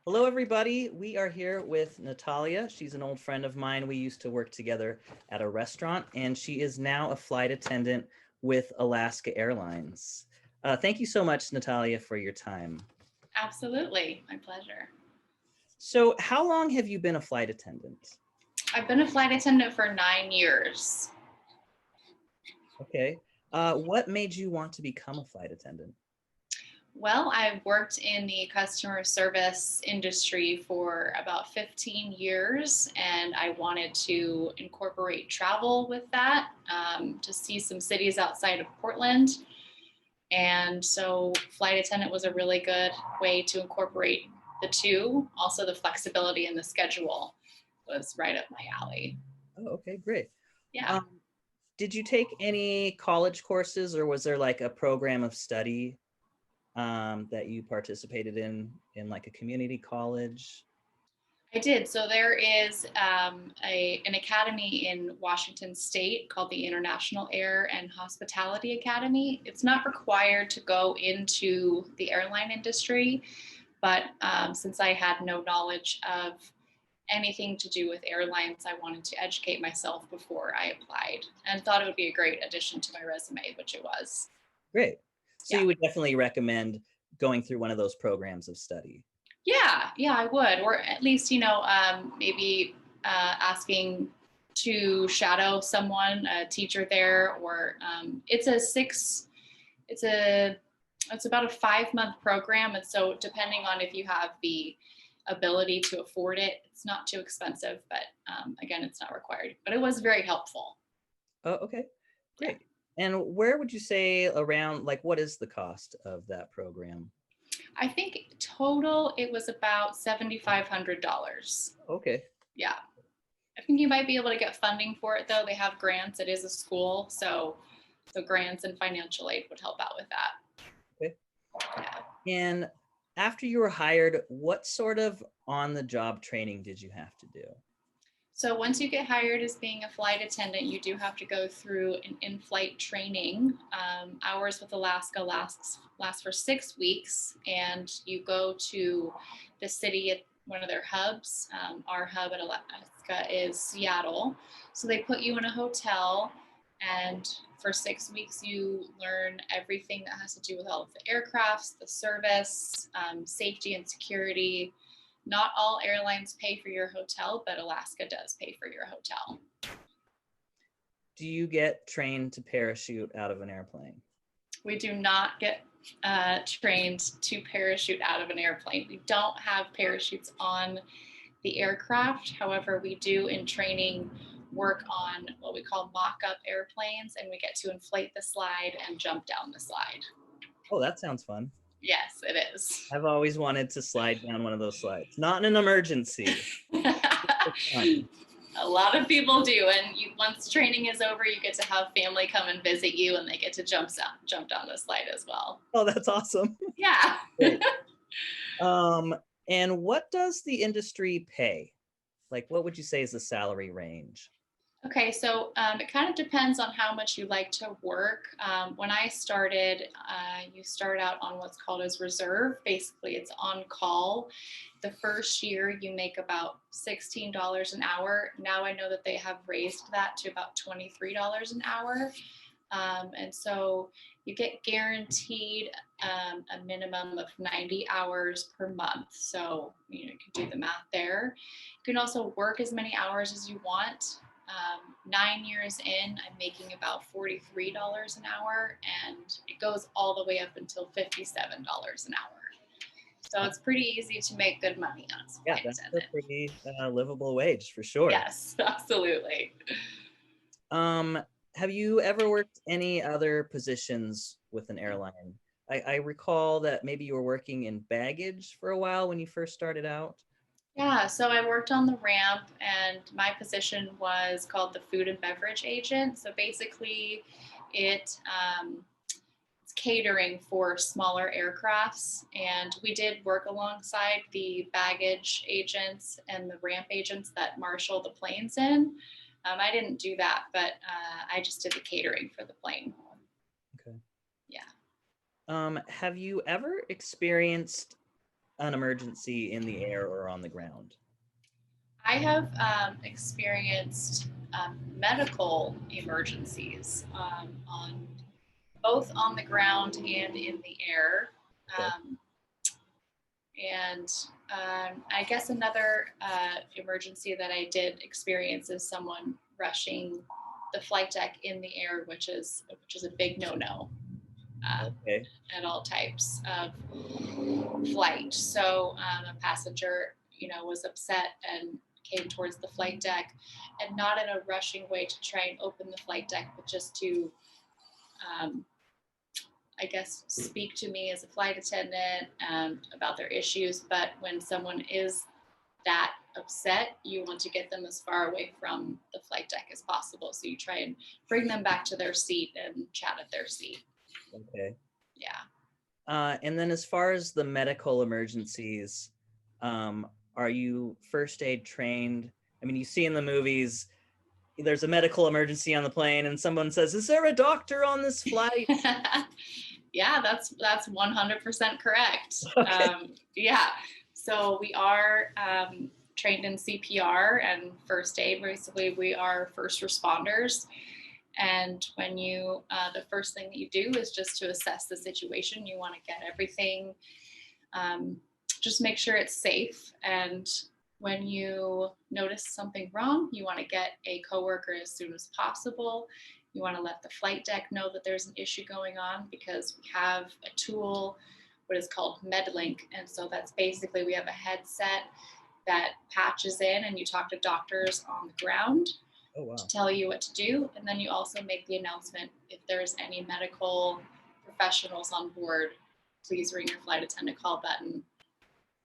Hello, everybody. We are here with Natalia. She's an old friend of mine. We used to work together at a restaurant, and she is now a flight attendant with Alaska Airlines. Thank you so much, Natalia, for your time. Absolutely, my pleasure. So, how long have you been a flight attendant? I've been a flight attendant for 9 years. Okay. What made you want to become a flight attendant? Well, I've worked in the customer service industry for about 15 years, and I wanted to incorporate travel with that to see some cities outside of Portland. And so, flight attendant was a really good way to incorporate the two. Also, the flexibility in the schedule was right up my alley. Oh, okay, great. Yeah. Um, did you take any college courses, or was there like a program of study that you participated in like a community college? I did. So there is an academy in Washington State called the International Air and Hospitality Academy. It's not required to go into the airline industry, but since I had no knowledge of anything to do with airlines, I wanted to educate myself before I applied and thought it would be a great addition to my resume, which it was. Great. So Yeah. you would definitely recommend going through one of those programs of study. Yeah, I would, or at least maybe asking to shadow someone, a teacher there, or it's a, it's about a 5 month program, and so depending on if you have the ability to afford it, it's not too expensive, but again, it's not required. But it was very helpful. Oh, okay, Yeah, great. And where would you say around, like, what is the cost of that program? I think total it was about $7,500. Okay, Yeah. I think you might be able to get funding for it though. They have grants. It is a school, so grants and financial aid would help out with that. okay. Yeah. And after you were hired, what sort of on-the-job training did you have to do? So once you get hired as being a flight attendant, you do have to go through an in-flight training. Ours with Alaska lasts for 6 weeks, and you go to the city at one of their hubs. Our hub at Alaska is Seattle, so they put you in a hotel, and for 6 weeks you learn everything that has to do with all of the aircrafts, the service, safety and security. Not all airlines pay for your hotel, but Alaska does pay for your hotel. Do you get trained to parachute out of an airplane? We do not get trained to parachute out of an airplane. We don't have parachutes on the aircraft. However, we do in training work on what we call mock up airplanes, and we get to inflate the slide and jump down the slide. Oh, that sounds fun. Yes, it is. I've always wanted to slide down one of those slides. Not in an emergency. For fun. A lot of people do, and once training is over, you get to have family come and visit you, and they get to jump down the slide as well. Oh, that's awesome. Yeah. Great. Um, and what does the industry pay? Like, what would you say is the salary range? Okay, so it kind of depends on how much you like to work. When I started, you start out on what's called as reserve. Basically, it's on call. The first year, you make about $16 an hour. Now I know that they have raised that to about $23 an hour. And so you get guaranteed a minimum of 90 hours per month. So you can do the math there. You can also work as many hours as you want. 9 years in, I'm making about $43 an hour, and it goes all the way up until $57 an hour. So it's pretty easy to make good money as a Yeah, flight that's a attendant. pretty livable wage for sure. Yes, absolutely. Um, have you ever worked any other positions with an airline? I recall that maybe you were working in baggage for a while when you first started out. Yeah, so I worked on the ramp, and my position was called the food and beverage agent. So basically, it it's catering for smaller aircrafts, and we did work alongside the baggage agents and the ramp agents that marshal the planes in. I didn't do that, but I just did the catering for the plane. Okay. Yeah. Have you ever experienced an emergency in the air or on the ground? I have experienced medical emergencies on both on the ground and in the air. Okay. Um, and I guess another emergency that I did experience is someone rushing the flight deck in the air, which is a big no-no Okay. at all types of flight. So a passenger, was upset and came towards the flight deck, and not in a rushing way to try and open the flight deck, but just to um, I guess, speak to me as a flight attendant about their issues. But when someone is that upset, you want to get them as far away from the flight deck as possible. So you try and bring them back to their seat and chat at their seat. Okay. Yeah. And then as far as the medical emergencies, are you first aid trained? I mean, you see in the movies, there's a medical emergency on the plane and someone says, "Is there a doctor on this flight?" Yeah, that's 100% correct. Okay. Yeah, so we are trained in CPR and first aid. Basically, we are first responders. And when the first thing that you do is just to assess the situation. You want to get everything, just make sure it's safe. And when you notice something wrong, you want to get a coworker as soon as possible. You want to let the flight deck know that there's an issue going on, because we have a tool, what is called MedLink. And so that's basically, we have a headset that patches in, and you talk to doctors on the ground Oh, wow. to tell you what to do. And then you also make the announcement, if there's any medical professionals on board, please ring your flight attendant call button.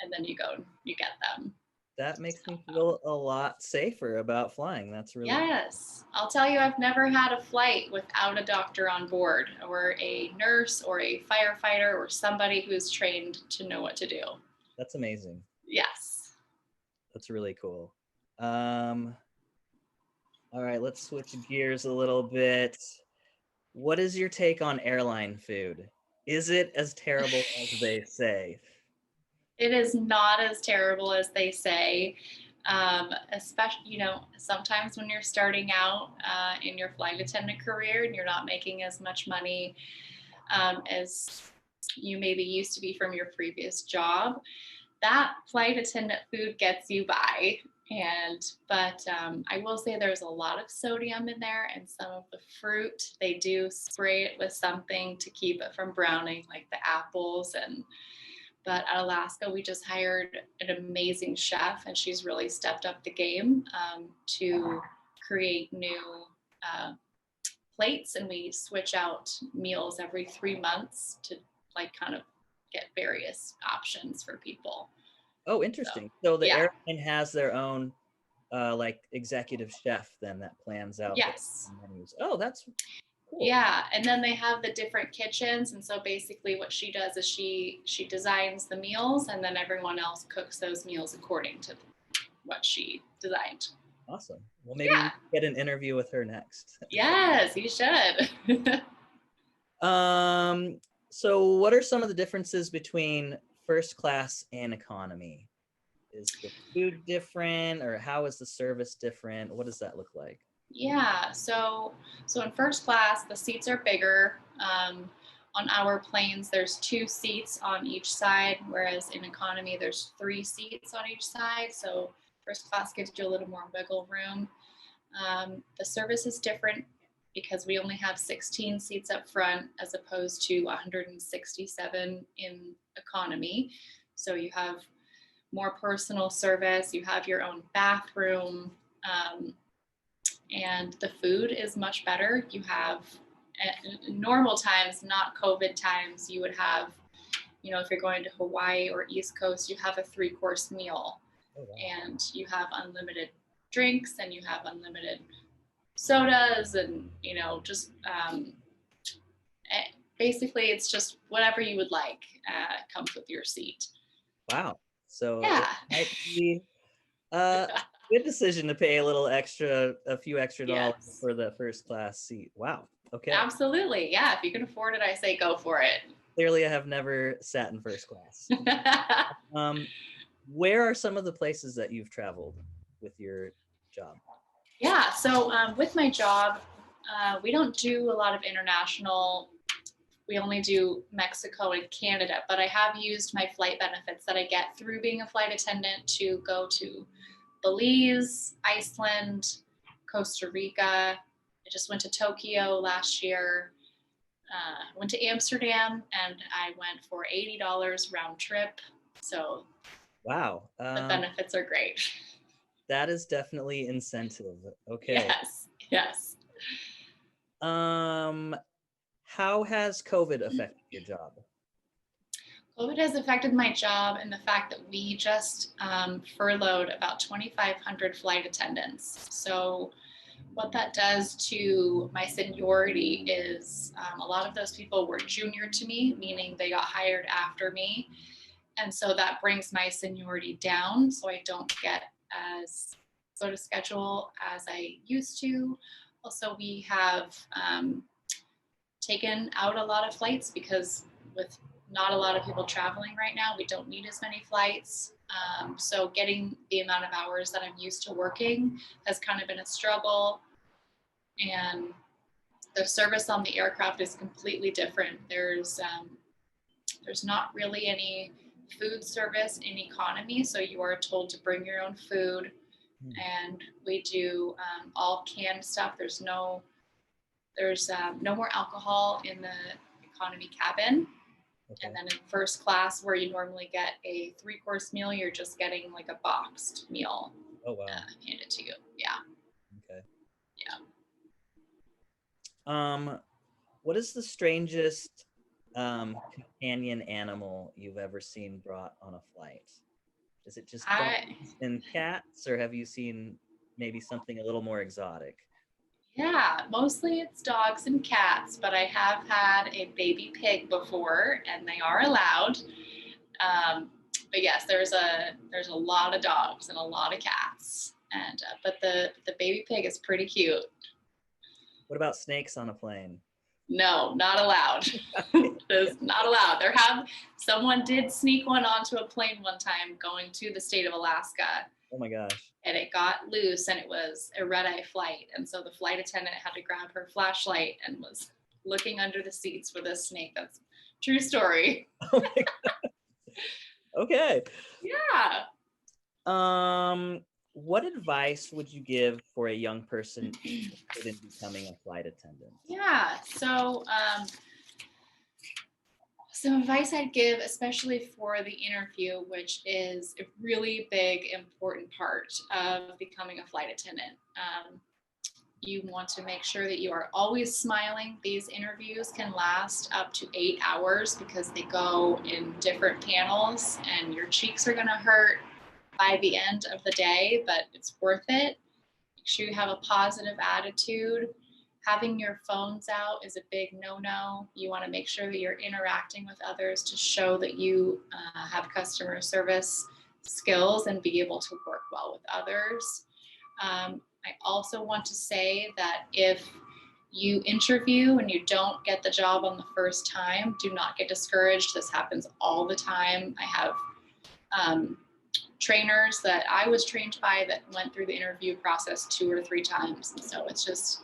And then you go and you get them. That makes me feel a lot safer about flying. That's really cool. Yes. I'll tell you, I've never had a flight without a doctor on board, or a nurse or a firefighter or somebody who's trained to know what to do. That's amazing. Yes. That's really cool. All right, let's switch gears a little bit. What is your take on airline food? Is it as terrible as they say? It is not as terrible as they say. Especially, sometimes when you're starting out in your flight attendant career and you're not making as much money as you maybe used to be from your previous job, that flight attendant food gets you by. But I will say there's a lot of sodium in there, and some of the fruit, they do spray it with something to keep it from browning, like the apples. But at Alaska, we just hired an amazing chef, and she's really stepped up the game to create new plates, and we switch out meals every 3 months to kind of get various options for people. Oh, interesting. So the Yeah. airline has their own executive chef then that plans out the Yes. menus. Oh, that's cool. Yeah, and then they have the different kitchens, and so basically what she does is she designs the meals, and then everyone else cooks those meals according to what she designed. Awesome. Well, maybe we Yeah. can get an interview with her next. Yes, you should. So what are some of the differences between first class and economy? Is the food different, or how is the service different? What does that look like? Yeah, so in first class, the seats are bigger. On our planes, there's 2 seats on each side, whereas in economy, there's 3 seats on each side. So first class gives you a little more wiggle room. The service is different because we only have 16 seats up front as opposed to 167 in economy. So you have more personal service, you have your own bathroom, and the food is much better. You have, at normal times, not COVID times, you would have, if you're going to Hawaii or East Coast, you have a 3-course meal. Oh, wow. And you have unlimited drinks, and you have unlimited sodas, and just basically it's just whatever you would like comes with your seat. Wow. So Yeah. it might be a good decision to pay a few extra dollars Yes. for the first class seat. Wow. Okay. Absolutely. Yeah. If you can afford it, I say go for it. Clearly, I have never sat in first class. Um, where are some of the places that you've traveled with your job? Yeah, so with my job, we don't do a lot of international. We only do Mexico and Canada, but I have used my flight benefits that I get through being a flight attendant to go to Belize, Iceland, Costa Rica. I just went to Tokyo last year. Went to Amsterdam, and I went for $80 round trip. So Wow, the benefits are great. that is definitely incentive. Okay. Yes, yes. How has COVID affected your job? COVID has affected my job in the fact that we just furloughed about 2,500 flight attendants. So what that does to my seniority is a lot of those people were junior to me, meaning they got hired after me. And so that brings my seniority down. So I don't get as good a schedule as I used to. Also, we have taken out a lot of flights because with not a lot of people traveling right now, we don't need as many flights. So getting the amount of hours that I'm used to working has kind of been a struggle. And the service on the aircraft is completely different. There's not really any food service in economy, so you are told to bring your own food. And we do all canned stuff. There's no more alcohol in the economy cabin. Okay. And then in first class, where you normally get a 3-course meal, you're just getting like a boxed meal. Oh wow! Handed to you. Yeah. Okay. Yeah. What is the strangest companion animal you've ever seen brought on a flight? Is it just dogs and cats, or have you seen maybe something a little more exotic? Yeah, mostly it's dogs and cats, but I have had a baby pig before, and they are allowed. But yes, there's a lot of dogs and a lot of cats, and but the baby pig is pretty cute. What about snakes on a plane? No, not allowed. It's not allowed. Someone did sneak one onto a plane one time going to the state of Alaska. Oh my gosh. And it got loose, and it was a red-eye flight. And so the flight attendant had to grab her flashlight and was looking under the seats for this snake. That's a true story. Oh my God. Okay. Yeah. What advice would you give for a young person interested in becoming a flight attendant? Yeah. So some advice I'd give, especially for the interview, which is a really big, important part of becoming a flight attendant. You want to make sure that you are always smiling. These interviews can last up to 8 hours because they go in different panels, and your cheeks are going to hurt by the end of the day, but it's worth it. Make sure you have a positive attitude. Having your phones out is a big no-no. You want to make sure that you're interacting with others to show that you have customer service skills and be able to work well with others. I also want to say that if you interview and you don't get the job on the first time, do not get discouraged. This happens all the time. I have trainers that I was trained by that went through the interview process 2 or 3 times. And so it's just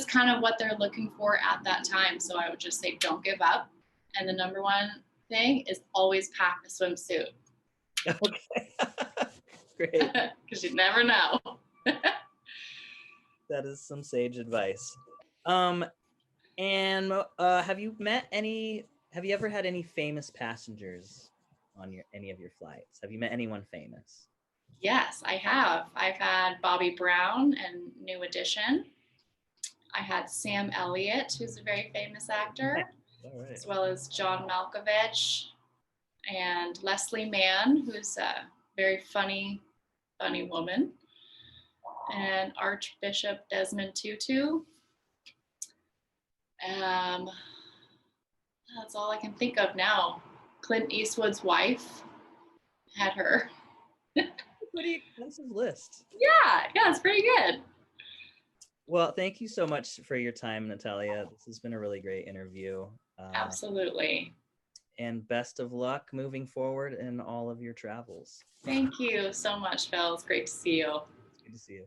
kind of what they're looking for at that time. So I would just say, don't give up. And the number one thing is always pack a swimsuit. Okay. Great. Because you never know. That is some sage advice. And have you ever had any famous passengers on any of your flights? Have you met anyone famous? Yes, I have. I've had Bobby Brown and New Edition. I had Sam Elliott, who's a very famous actor, right. As well as John Malkovich and Leslie Mann, who's a very funny woman, and Archbishop Desmond Tutu. That's all I can think of now. Clint Eastwood's wife had her. Pretty extensive list. Yeah, it's pretty good. Well, thank you so much for your time, Natalia. This has been a really great interview. Absolutely. And best of luck moving forward in all of your travels. Thank you so much, Phil. It's great to see you. It's good to see you.